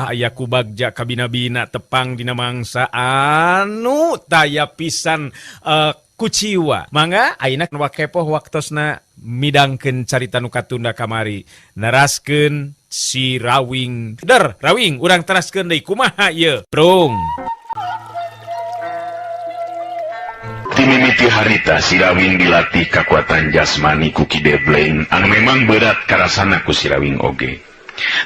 ulah aya kubagja kabina-bina tepang dina mangsa anu taya pisan kuciwa. Mangga ayeuna wakepoh waktosna midangkeun carita nu katunda kamari. Naraskeun si Rawing. Der, Rawing, urang teraskeun deui kumaha ieu? Brung. Timimiti harita si Rawing dilatih kakuatan jasmani ku Ki Debleng anu memang berat karasana ku si Rawing oge.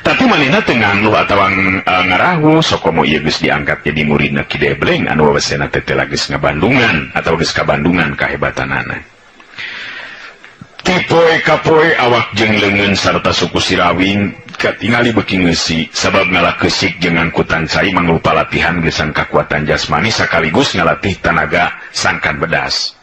Tapi manehna teu ngangluh atawa ngarahu sok moal ieu geus diangkat jadi muridna Ki Debleng anu wawasena teh geus ngabandungan atawa geus kabandungan kahebatanana. Tipoe kapoe awak jeung leungeun sarta suku si Rawing katingali beuki ngeusi sabab ngalah keusik jeung angkutan cai mangrupa latihan geusan kakuatan jasmani sakaligus ngalatih tanaga sangkan bedas.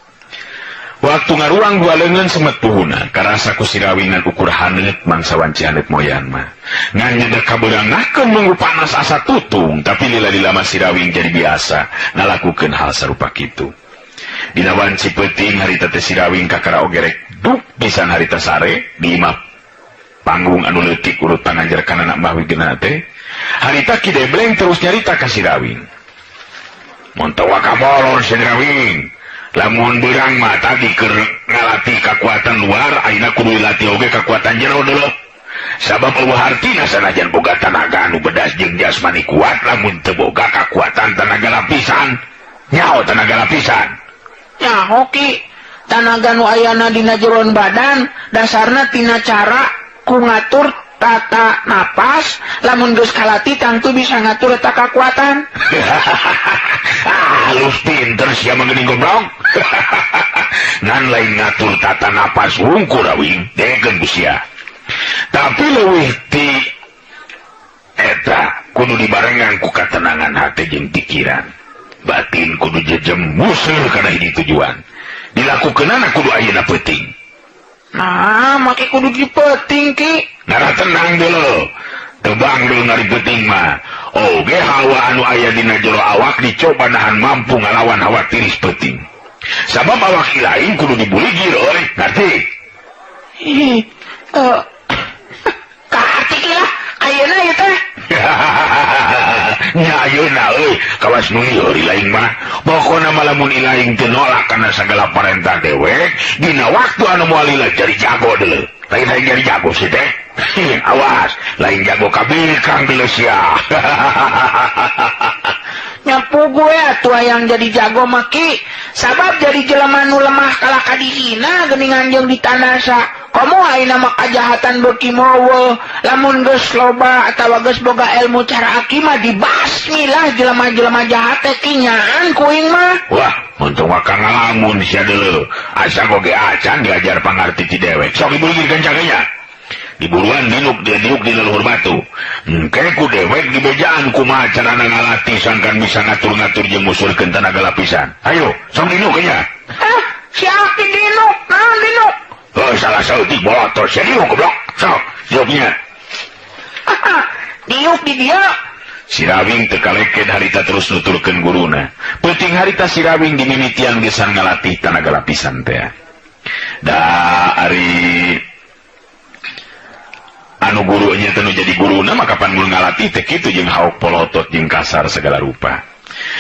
Waktu ngaruang dua leungeun semet puhuna karasa ku si Rawing ngan ukur haneut mangsa wanci haneut moyan mah. Ngan nyedek kabeurangnakeun mangrup panas asa tutung tapi lila-lila mah si Rawing jadi biasa ngalakukeun hal sarupa kitu. Dina wanci peuting harita teh si Rawing kakara ogerek duk pisan harita sare di imah panggung anu leutik urut pangajar kana anak mbah wigeuna teh. Harita Ki Debleng terus nyarita ka si Rawing. Mun teu wakamolor si Rawing, lamun beurang mah tadi keur ngalatih kakuatan luar, ayeuna kudu dilatih oge kakuatan jero deuleu. Sabab eueuh hartina sanajan boga tanaga anu bedas jeung jasmani kuat, lamun teu boga kakuatan tanaga lapisan. Nyaho tanaga lapisan? Nyaho Ki, tanaga nu ayana dina jeroan badan dasarna tina cara ku ngatur tata napas, lamun geus kalatih tangtu bisa ngatur eta kakuatan. Halus pinter sia mangeuning goblok. Ngan lain ngatur tata napas wungkul Rawing, dekeun ku sia. Tapi leuwih ti eta kudu dibarengan ku katenangan hati jeung pikiran. Batin kudu jejem museur kana hiji tujuan. Dilakukeunana kudu ayeuna peuting. Nah, make kudu dipeuting Ki. Ngara tenang deuleu. Tebang deuleu ngari peuting mah. Oge hawa anu aya dina jero awak dicoba nahan mampu ngalawan hawa tiris peuting. Sabab awak lain kudu dibuligir euy, ngarti? Kaarti Ki lah, ayeuna ieu teh. Nya ayeuna euy, kawas nu ieu lain mah. Pokona mah lamun ilaing teu nolak kana sagala parentah dewek, dina waktu anu moal lila jadi jago deuleu. Lain jadi jago sih teh. Awas, lain jago kabikang deuleu sia. Nyapu gue atuh yang jadi jago maki sabab jadi jelema nu lemah kalah kadihina geuningan jeung ditanasa komo ayeuna mah kajahatan beuki mowe lamun geus loba atawa geus boga ilmu cara aki mah dibasmi lah jelema-jelema jahat teh kinyaan kuing mah. Wah, untung wakang ngalamun sia deuleu asa boge acan diajar pangarti ti dewek sok ibuligir kencangnya. Diburuan dinuk di leluhur batu. Engke ku dewek dibejaan kumaha carana ngalatih sangkan bisa ngatur-ngatur jeung musulkeun tanaga lapisan. Ayo, sok dinuk nya. Siap dinuk, naon dinuk? Oh, salah sautik bolotor sia dinuk goblok. Sok, dinuknya. Diuk di dia. Si Rawing teu kaleken harita terus nuturkeun guruna. Peuting harita si Rawing dimimitian gesan ngalatih tanaga lapisan teh. Da ari anu gurunya tenu jadi guruna maka pan mul ngalatih teh kitu jeung haok polotot jeung kasar segala rupa.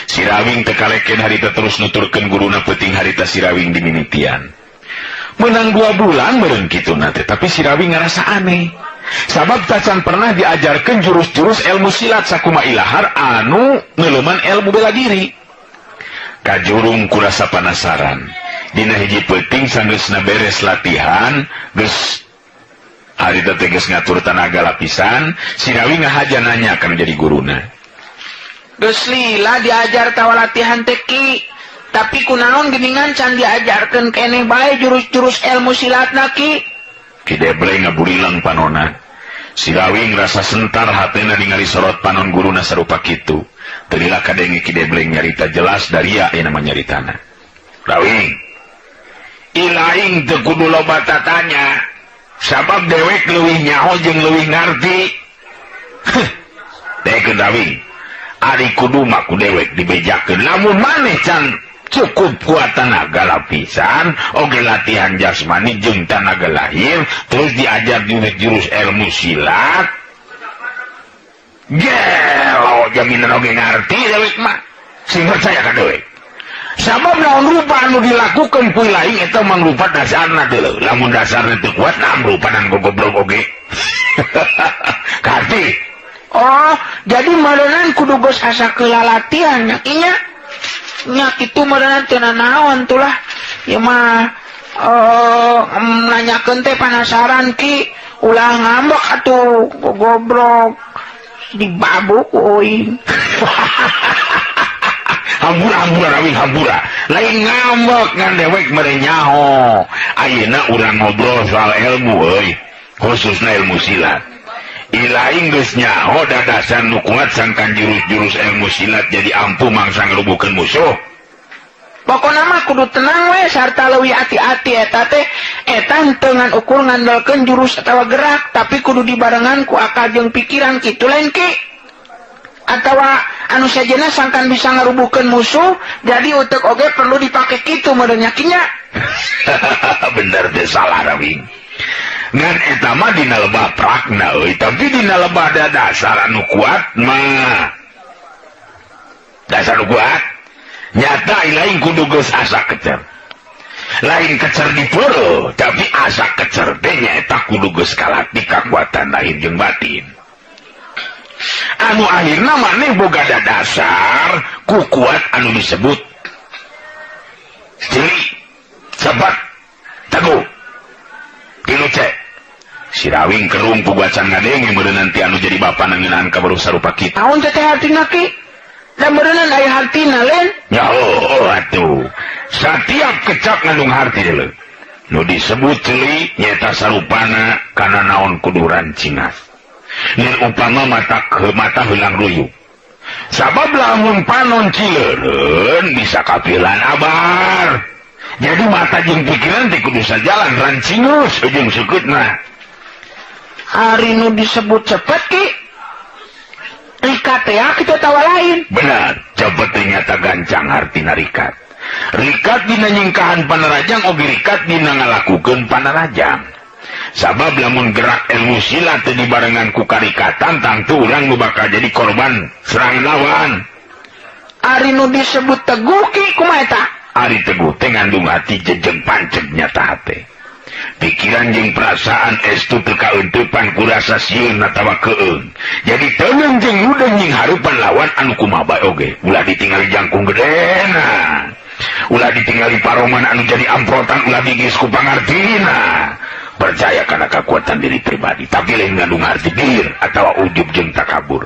Si Rawing teu kaleken harita terus nuturkeun guruna peuting harita si Rawing dimimitian. Menang 2 bulan meureun kituna teh tapi si Rawing ngarasa aneh. Sabab tacan pernah diajarkeun jurus-jurus ilmu silat sakuma ilahar anu neuleuman ilmu bela diri. Kajurung kurasa penasaran. Dina hiji peuting sanggeusna beres latihan geus harita teh geus ngatur tanaga lapisan, si Rawing ngahaja nanya kan jadi guruna. Geus lila diajar tawa latihan teh Ki, tapi kunaon geuningan can diajarkeun keneh bae jurus-jurus ilmu silatna Ki. Ki Debleng ngaburilang panonna. Si Rawing rasa sentar hatena ningali sorot panon guruna sarupa kitu. Teu lila kadenge Ki Debleng nyarita jelas dari aya nama nyaritana. Rawing, ilaing teu kudu loba tatanya. Sabab dewek leuwih nyaho jeung leuwih ngarti. Dekeun Rawing, ari kudu mah ku dewek dibejakeun lamun maneh can cukup kuat tanaga lapisan oge latihan jasmani jeung tanaga lahir terus diajar jurus ilmu silat Gelo jaminan oge ngarti dewek mah. Sing percaya ka dewek. Sabab naon rupa anu dilakukan ku lain eta mangrupa dasarna deuleu. Lamun dasarna teu kuat naam rupanan goblok oge. Karti. Oh, jadi meureunna kudu geus asa kelalatian nya inya. Nya kitu meureunna teu naon tulah. Ya mah nanyakeun teh panasaran ki, ulah ngambek atuh goblok. Dibabuk euy. Hambura rawing hambura. Lain ngambek ngan dewek mere nyaho. Ayeuna urang ngobrol soal ilmu euy, khususna ilmu silat. Ilaing geus nyaho dadasan nu kuat sangkan jurus-jurus ilmu silat jadi ampuh mangsa ngrubukeun musuh. Pokona mah kudu tenang we sarta leuwih ati-ati eta teh eta henteu ngan ukur ngandalkeun jurus atawa gerak, tapi kudu dibarengan ku akal jeung pikiran kitu lain ki. Atawa anu sajena sangkan bisa ngarubuhkeun musuh, jadi utek oge perlu dipake kitu meureun nya kinya. Bener teh salah rawing. Ngan eta mah dina lebah prakna euy, tapi dina lebah dasar anu kuat mah. Dasar anu kuat nyata lain kudu geus asa kecer. Lain kecer di peureuh, tapi asa kecer teh nyaeta kudu geus kalatih kakuatan lahir jeung batin. Anu akhirna maneh boga dasar ku kuat anu disebut cili, sabat, teguh. Tilu cek. Si Rawing kerung puguacan ngadenge meureun nanti anu jadi bapa nangeunaan ka baru sarupa kitu. Naon teh hartina ki? Da meureun aya hartina len? Ya atuh. Satiap kecap ngandung harti deuleu. Nu disebut celi nyaeta sarupana kana naon kudu rancingas. Yen upama mata heulang ruyuk. Sabab lamun panon cileureun bisa kapilan abar. Jadi mata jeung pikiran teh kudu sajalan rancingus ujung sukutna. Ari nu disebut cepet ki? Rikat teh kitu tawa lain. Benar, cepet ternyata gancang hartina rikat. Rikat dina nyingkahan panarajang oge rikat dina ngalakukeun panarajang. Sabab lamun gerak ilmu silat teu dibarengan ku karikatan tangtu urang nu bakal jadi korban serangan lawan. Ari nu disebut teguh ki kumaha eta? Ari teguh teh ngandung hati jejeg panceg nyata hate. Pikiran jeung perasaan estu teu kaeuntepan ku rasa sieun atawa keeung. Jadi teungeun jeung nudeung nying harupan lawan anu kumaha bae oge. Ulah ditingali jangkung gedena. Ulah ditingali paroman anu jadi amprotan ulah digis ku pangartina. Percaya kana kekuatan diri pribadi, tapi lain ngandung arti dir atawa ujub jeung takabur.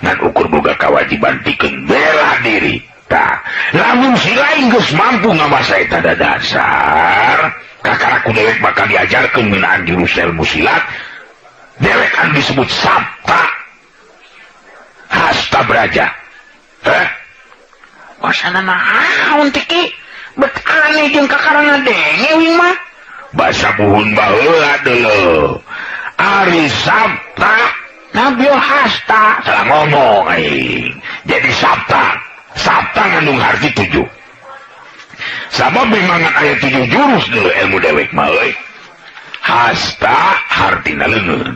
Ngan ukur boga kewajiban pikeun bela diri. Tah, lamun si lain geus mampu ngabasa eta dasar, kakaraku dewek bakal diajarkeun ngeunaan jurus ilmu silat. Dewek anu disebut sabta hasta braja. Wasana naon teh ki? Bet aneh jeung kakarana denge wing mah. Basa buhun baheula deuleu. Ari sabta Nabil hasta. salah ngomong aing. Jadi sabta ngandung arti 7. Sabab memang aya 7 jurus dulu ilmu dewek mah euy. Hasta hartina leungeun.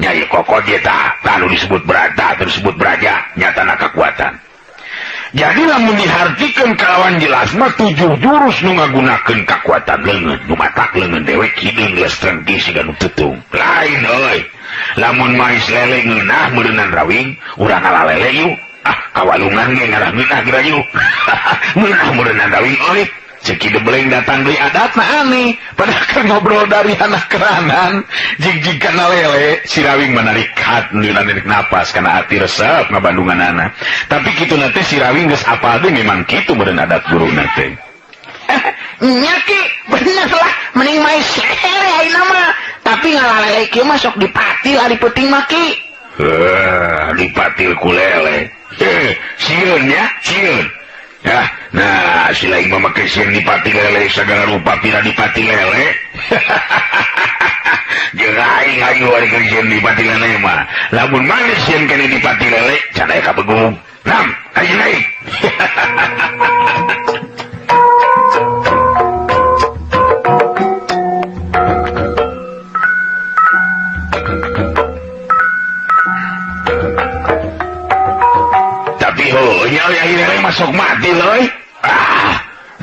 Nyai kokot eta anu disebut berata atau disebut braja nyatana kekuatan. Jadi lamun dihartikeun kalawan jelas mah 7 jurus nu ngagunakeun kekuatan leungeun. Nu matak leungeun dewek hideung lestreng ti siga nu teutung. Lain euy. Lamun mais lele ngeunah meureunan rawing, urang ngalalele yuk. Kawalungan ge ngarah ngeunah gerayu. Ngeunah meureunan rawing euy. Ceki debleng datang deui adatna aneh. Padahal keur ngobrol dari anak keranan. Jig-jig kana lele, si rawing menarik hat ngeunah narik napas kana ati resep ngabandunganana. Tapi kitu na teh si rawing geus apal deui memang kitu meureun adat guruna teh. Nya ki bener lah, mending main sehere ayeuna mah. Tapi ngalalele kieu mah sok dipatil ari peuting mah ki. Dipatil ku lele. Sieun ya, sieun. Ya, nah si lain memakai sieun dipatil lele segala rupa pira dipatil lele. Jeung aing ayu ari keur sieun dipatil lele mah. Lamun mangga sieun kene dipatil lele, can aya kabegung. Nam, ayo naik. sok mati loy.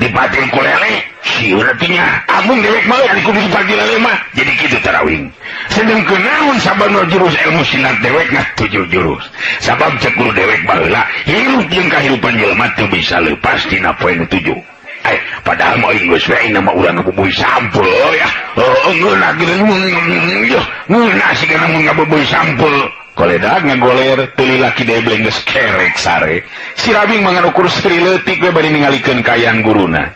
Dipatil ku lele sieu artinya amun dewek mah ari kudu dipatil lele mah jadi kitu tarawing sedengkeun naon sabab jurus ilmu silat dewek ngah 7 jurus sabab cek guru dewek baheula hirup jeung kahirupan jelema teu bisa leupas tina poe nu 7 padahal mah geus we ayeuna mah urang ngabubuy sampul ya ngeuna ngeuna sikeun mun ngabubuy sampul koledag ngagoler teu laki debleng geus kerek sare si Rawing manganukur sri leutik we bari ningalikeun kayaan guruna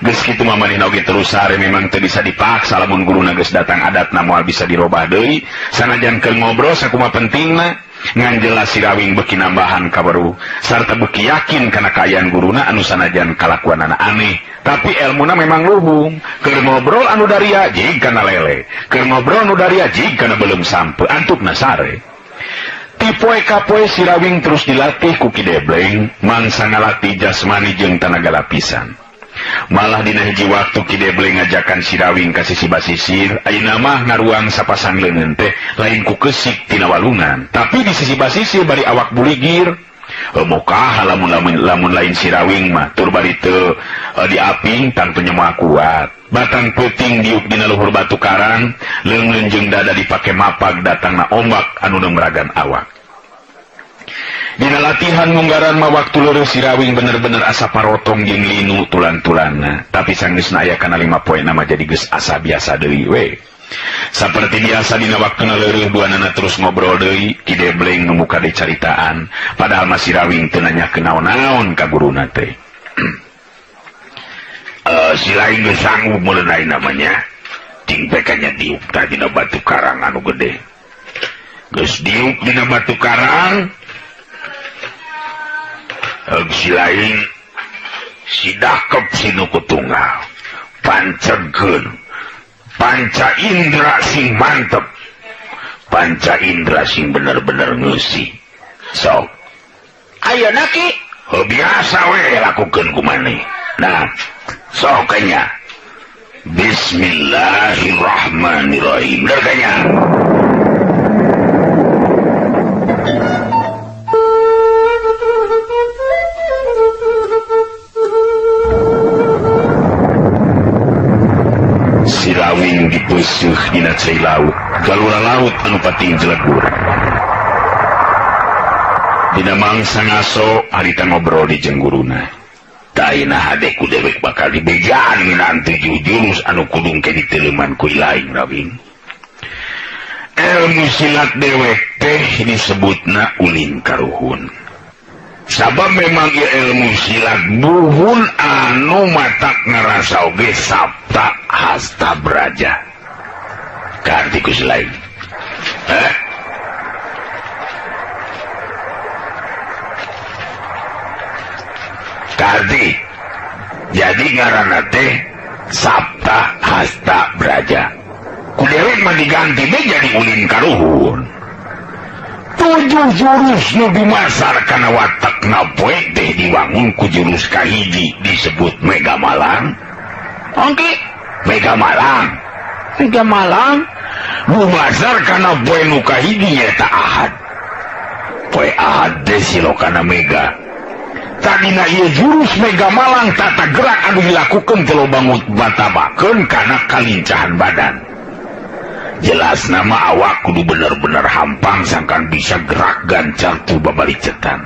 geus kitu mah manehna oge terus sare memang teu bisa dipaksa lamun guruna geus datang adatna moal bisa dirobah deui sanajan keur ngobrol sakumaha pentingna ngan jelas si Rawing beuki nambahan kabaru sarta beuki yakin kana kayaan guruna anu sanajan kalakuanana aneh tapi ilmuna memang luhung keur ngobrol anu daria jig kana lele keur ngobrol anu daria jig kana belum sampe antukna sare. Tipoe kapoe si Rawing terus dilatih ku Ki Debleng mangsa ngalatih jasmani jeung tenaga lapisan. Malah dina hiji waktu Ki Debleng ngajakan si Rawing ka sisi basisir, ayeuna mah ngaruang sapasang leungeun teh lain ku keusik tina walungan, tapi di sisi basisir bari awak buligir. Moka lamun lain si Rawing mah tur bari teu diaping tantu nyemoa kuat. Batang peuting diuk dina luhur batu karang, leungeun jeung dada dipake mapag datangna ombak anu nembragan awak. Dina latihan munggaran mah waktu leureus si Rawing bener-bener asa parotong jeung linu tulan-tulanna, tapi sanggeusna aya kana 5 poena mah jadi geus asa biasa deui we. Saperti biasa dina waktuna leureus duanana terus ngobrol deui, Ki Debleng ngumuka deui caritaan, padahal mah si Rawing teu nanyakeun naon-naon ka guruna teh. Si lain geus sanggup meunai namanya ting pekanya diuk tah dina batu karang anu gede geus diuk dina batu karang si lain si dakep si nuku tunggal pancegeun panca indra sing mantep panca indra sing bener-bener ngeusi sok ayeuna Ki biasa we lakukeun ku maneh nah sokanya Bismillahirrahmanirrahim derkanya si Rawing dipeuseuh dina cai laut galura laut anu pating jelegur dina mangsa ngaso harita ngobrol di jeung guruna Taina hadeku dewek bakal dibejaan nginaan 7 jurus anu kudung ke diteleman ku ilaing Rawing. Ilmu silat dewek teh disebutna ulin karuhun. Sabab memang ilmu silat buhun anu matak ngerasa oge sabta hasta braja. Kartikus lain. Karti jadi ngaranna teh sabta hasta braja ku dewek mah diganti deh jadi ulin karuhun 7 jurus nu dimasar kana watakna poe teh diwangun ku jurus kahiji disebut Mega Malang Ongki Mega Malang dimasar kana poe nu kahiji nyata Ahad poe Ahad teh silokana Mega tadina ieu jurus Mega Malang tata gerak anu dilakukeun teu bangun batabakeun kana kalincahan badan. Jelas nama awak kudu bener-bener hampang sangkan bisa gerak gancar tu babalicetan.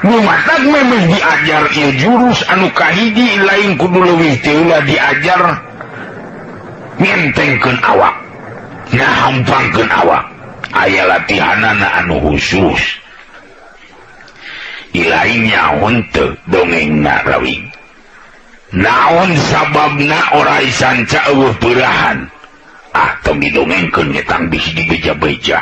Nu matak memeh diajar ieu jurus anu kahiji lain kudu leuwih teu diajar ngentengkeun awak. Ngahampangkeun awak. Aya latihanana anu khusus. Ilain nyaon teu dongengna Rawing naon sababna ora isanca eueuh peurahan tong didongengkeun nyetang bisi dibeja-beja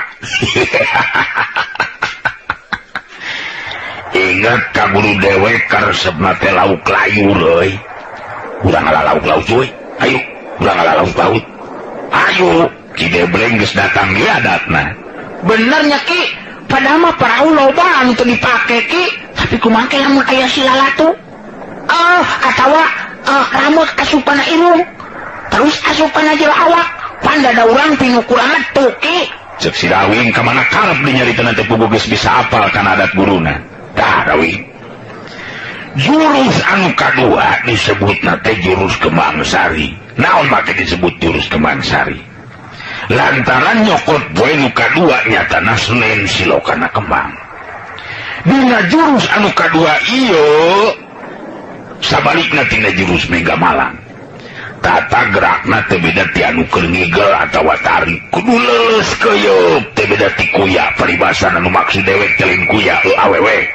ingat ka guru dewek karesepna teh lauk layur euy urang ngalauk lauk cuy ayo urang ngalauk laut ayo Ki Debleng geus datang ge adatna bener nya Ki padahal mah perahu loba anu teu dipake Ki tapi kumaha ke lamun aya silalatu atawa rambut asupana irung terus asupana jero awak pandada urang pinukuran metu Ki cek si Rawing kamana karep dinyaritanan teh puguh geus bisa apal kana adat guruna tah Rawing jurus anu kadua disebut nate jurus Kembang Sari. Naon make disebut jurus Kembang Sari? Lantaran nyokot poe nu kadua nyatana Senen silokana kembang. Dina jurus anu kadua ieu sabalikna tina jurus Mega Malang. Tata gerakna teu beda ti anu keur ngigel atawa tarik, kudu leuleus keuyeub, teu beda ti kuya. Paribasana nu maksud dewek telin kuya awewe.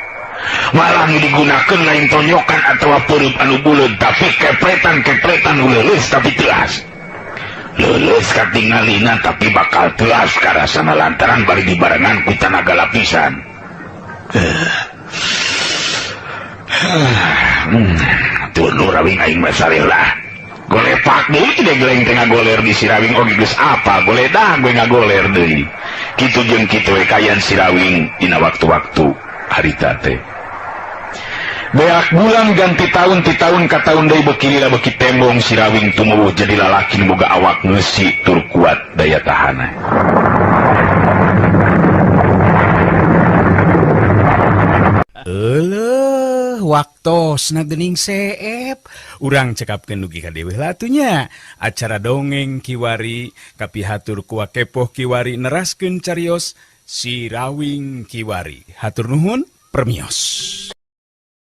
Malah nu digunakeun lain tonyokan atawa peureub anu buleud, tapi kepretan nu leuleus tapi teuas. Leuleus katingalina tapi bakal teuas karasana lantaran bari dibarengan ku tanaga lapisan. Tuh nu rawing aing mah sarela. Golepak deui teh geleng tengah goler di Sirawing oge geus apa goledah gue ngagoler deui. Kitu jeung kitu we kayan Sirawing dina waktu-waktu harita teh. Beak bulan ganti tahun ti tahun ka tahun deui beuki lila beuki tembong Sirawing tumuwuh jadi lalaki nu boga awak ngeusi tur kuat daya tahanna. Waktos na gening seep urang cekapkeun nugi ka dewe latunya acara dongeng kiwari kapihatur ku Wakepoh Kiwari neraskeun carios Sirawing Kiwari. Hatur nuhun permios.